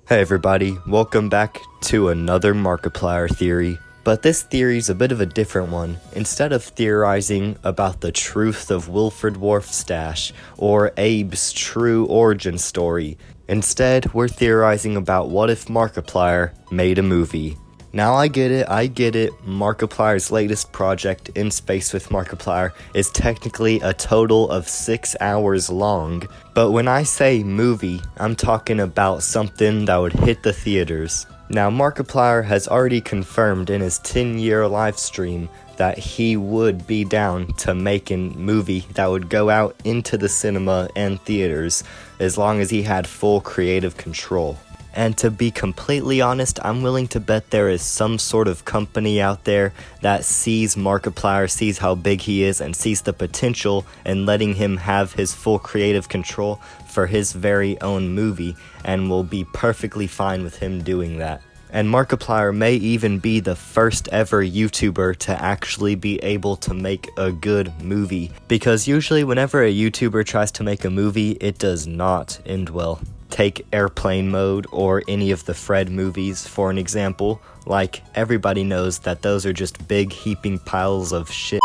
Hey everybody, welcome back to another Markiplier theory. But this theory's a bit of a different one. Instead of theorizing about the truth of Wilfred Warfstache or Abe's true origin story, instead we're theorizing about what if Markiplier made a movie. Now I get it, Markiplier's latest project, In Space with Markiplier, is technically a total of 6 hours long, but when I say movie, I'm talking about something that would hit the theaters. Now Markiplier has already confirmed in his 10-year live stream that he would be down to making a movie that would go out into the cinema and theaters as long as he had full creative control. And to be completely honest, I'm willing to bet there is some sort of company out there that sees Markiplier, sees how big he is, and sees the potential in letting him have his full creative control for his very own movie, and will be perfectly fine with him doing that. And Markiplier may even be the first ever YouTuber to actually be able to make a good movie, because usually whenever a YouTuber tries to make a movie, it does not end well. Take Airplane Mode or any of the Fred movies for an example. Like, everybody knows that those are just big heaping piles of shit.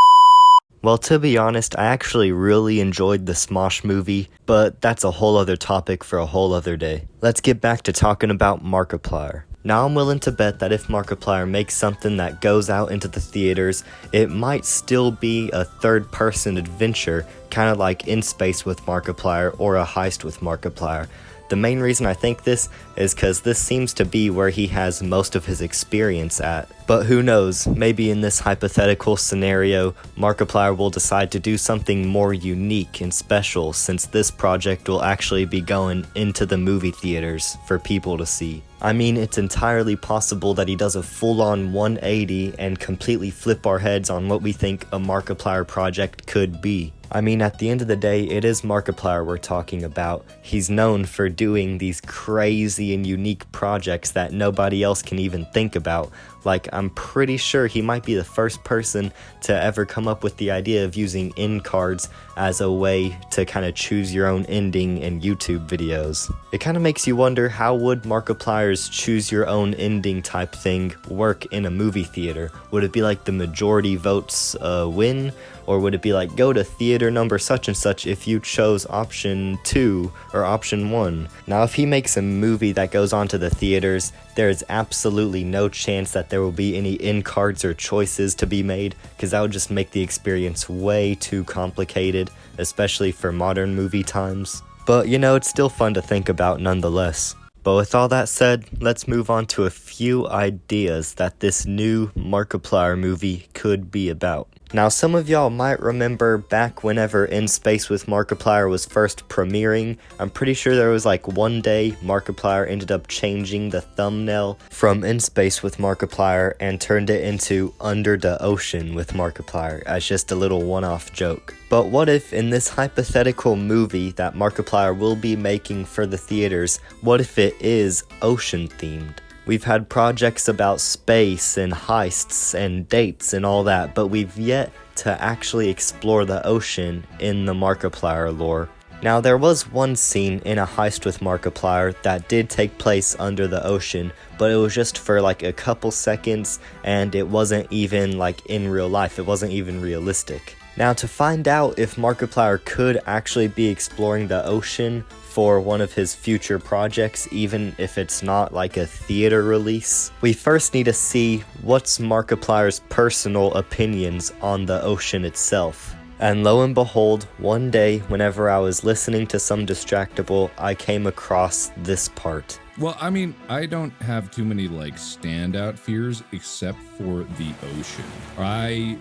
Well, to be honest, I actually really enjoyed the Smosh movie, but that's a whole other topic for a whole other day. Let's get back to talking about Markiplier. Now I'm willing to bet that if Markiplier makes something that goes out into the theaters, it might still be a third-person adventure, kind of like In Space with Markiplier or A Heist with Markiplier. The main reason I think this is because this seems to be where he has most of his experience at. But who knows, maybe in this hypothetical scenario, Markiplier will decide to do something more unique and special, since this project will actually be going into the movie theaters for people to see. I mean, it's entirely possible that he does a full-on 180 and completely flip our heads on what we think a Markiplier project could be. I mean, at the end of the day, it is Markiplier we're talking about. He's known for doing these crazy and unique projects that nobody else can even think about. Like, I'm pretty sure he might be the first person to ever come up with the idea of using end cards as a way to kind of choose your own ending in YouTube videos. It kind of makes you wonder, how would Markiplier's choose your own ending type thing work in a movie theater? Would it be like the majority votes win? Or would it be like, go to theater number such and such if you chose option 2 or option 1? Now, if he makes a movie that goes on to the theaters, there is absolutely no chance that there will be any end cards or choices to be made, because that would just make the experience way too complicated, especially for modern movie times. But you know, it's still fun to think about nonetheless. But with all that said, let's move on to a few ideas that this new Markiplier movie could be about. Now, some of y'all might remember back whenever In Space with Markiplier was first premiering, I'm pretty sure there was like one day Markiplier ended up changing the thumbnail from In Space with Markiplier and turned it into Under the Ocean with Markiplier as just a little one-off joke. But what if in this hypothetical movie that Markiplier will be making for the theaters, what if it is ocean themed? We've had projects about space and heists and dates and all that, but we've yet to actually explore the ocean in the Markiplier lore. Now, there was one scene in A Heist with Markiplier that did take place under the ocean, but it was just for like a couple seconds, and it wasn't even like in real life, it wasn't even realistic. Now, to find out if Markiplier could actually be exploring the ocean for one of his future projects, even if it's not like a theater release, we first need to see what's Markiplier's personal opinions on the ocean itself. And lo and behold, one day, whenever I was listening to some Distractable, I came across this part. Well, I mean, I don't have too many like standout fears except for the ocean. I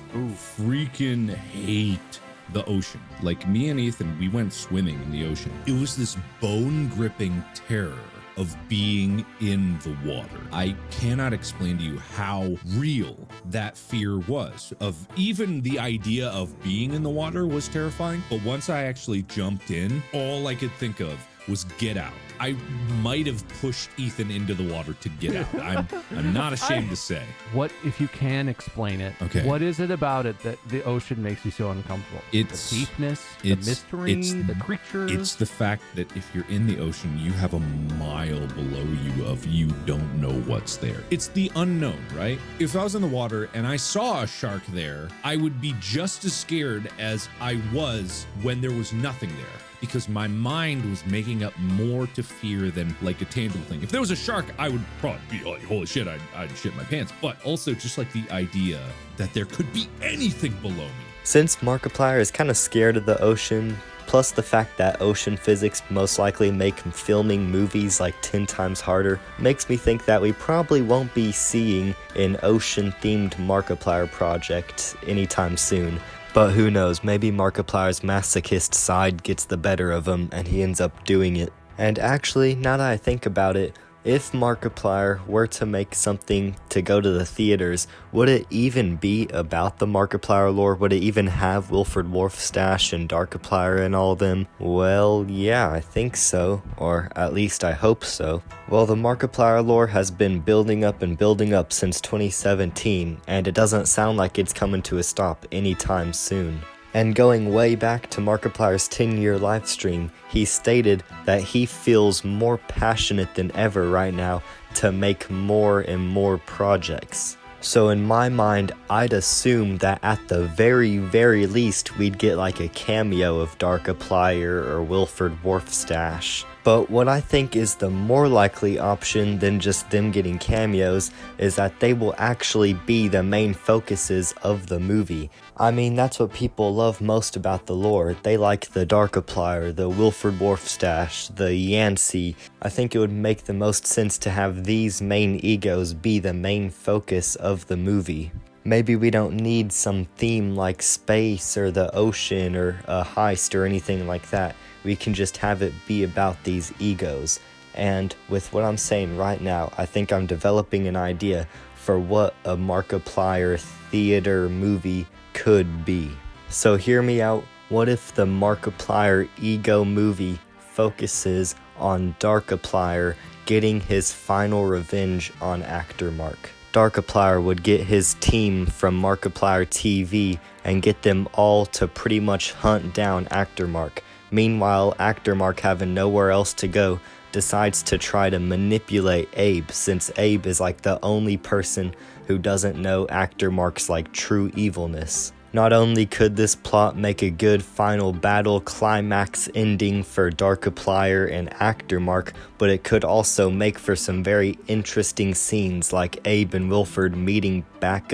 freaking hate the ocean. Like, me and Ethan, we went swimming in the ocean. It was this bone-gripping terror of being in the water. I cannot explain to you how real that fear was. Of even the idea of being in the water was terrifying, but once I actually jumped in, all I could think of was get out. I might have pushed Ethan into the water to get out. I'm not ashamed to say. What, if you can explain it? Okay. What is it about it that the ocean makes you so uncomfortable? It's the deepness, the mystery, the creatures. It's the fact that if you're in the ocean, you have a mile below you of you don't know what's there. It's the unknown, right? If I was in the water and I saw a shark there, I would be just as scared as I was when there was nothing there, because my mind was making up more to fear than like a tangible thing. If there was a shark, I would probably be like, holy shit, I'd shit my pants. But also just like the idea that there could be anything below me. Since Markiplier is kind of scared of the ocean, plus the fact that ocean physics most likely make filming movies like 10 times harder, makes me think that we probably won't be seeing an ocean-themed Markiplier project anytime soon. But who knows, maybe Markiplier's masochist side gets the better of him and he ends up doing it. And actually, now that I think about it, if Markiplier were to make something to go to the theaters, would it even be about the Markiplier lore? Would it even have Wilfred Warfstache and Darkiplier and all of them? Well, yeah, I think so. Or at least I hope so. Well, the Markiplier lore has been building up and building up since 2017, and it doesn't sound like it's coming to a stop anytime soon. And going way back to Markiplier's 10-year live stream, he stated that he feels more passionate than ever right now to make more and more projects. So in my mind, I'd assume that at the very, very least, we'd get like a cameo of Darkiplier or Wilfred Warfstache. But what I think is the more likely option than just them getting cameos is that they will actually be the main focuses of the movie. I mean, that's what people love most about the lore. They like the Darkiplier, the Wilfred Warfstache, the Yancey. I think it would make the most sense to have these main egos be the main focus of the movie. Maybe we don't need some theme like space or the ocean or a heist or anything like that. We can just have it be about these egos. And with what I'm saying right now, I think I'm developing an idea for what a Markiplier theater movie could be. So hear me out. What if the Markiplier ego movie focuses on Darkiplier getting his final revenge on actor Mark? Darkiplier would get his team from Markiplier TV and get them all to pretty much hunt down actor Mark. Meanwhile, actor Mark, having nowhere else to go, decides to try to manipulate Abe, since Abe is like the only person who doesn't know actor Mark's like true evilness. Not only could this plot make a good final battle climax ending for Darkiplier and actor Mark, but it could also make for some very interesting scenes like Abe and Wilfred meeting back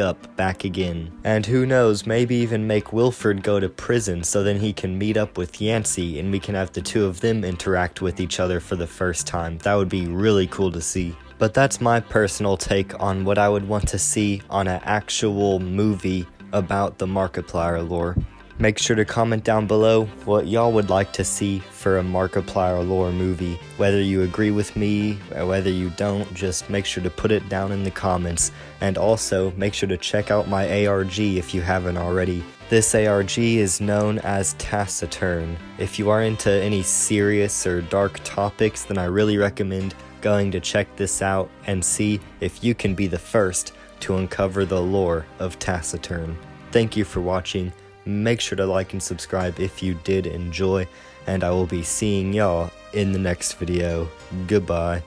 again. And who knows, maybe even make Wilfred go to prison so then he can meet up with Yancey and we can have the two of them interact with each other for the first time. That would be really cool to see. But that's my personal take on what I would want to see on an actual movie about the Markiplier lore. Make sure to comment down below what y'all would like to see for a Markiplier lore movie. Whether you agree with me or whether you don't, just make sure to put it down in the comments. And also, make sure to check out my ARG if you haven't already. This ARG is known as Taciturn. If you are into any serious or dark topics, then I really recommend going to check this out and see if you can be the first to uncover the lore of Taciturn. Thank you for watching. Make sure to like and subscribe if you did enjoy, and I will be seeing y'all in the next video. Goodbye.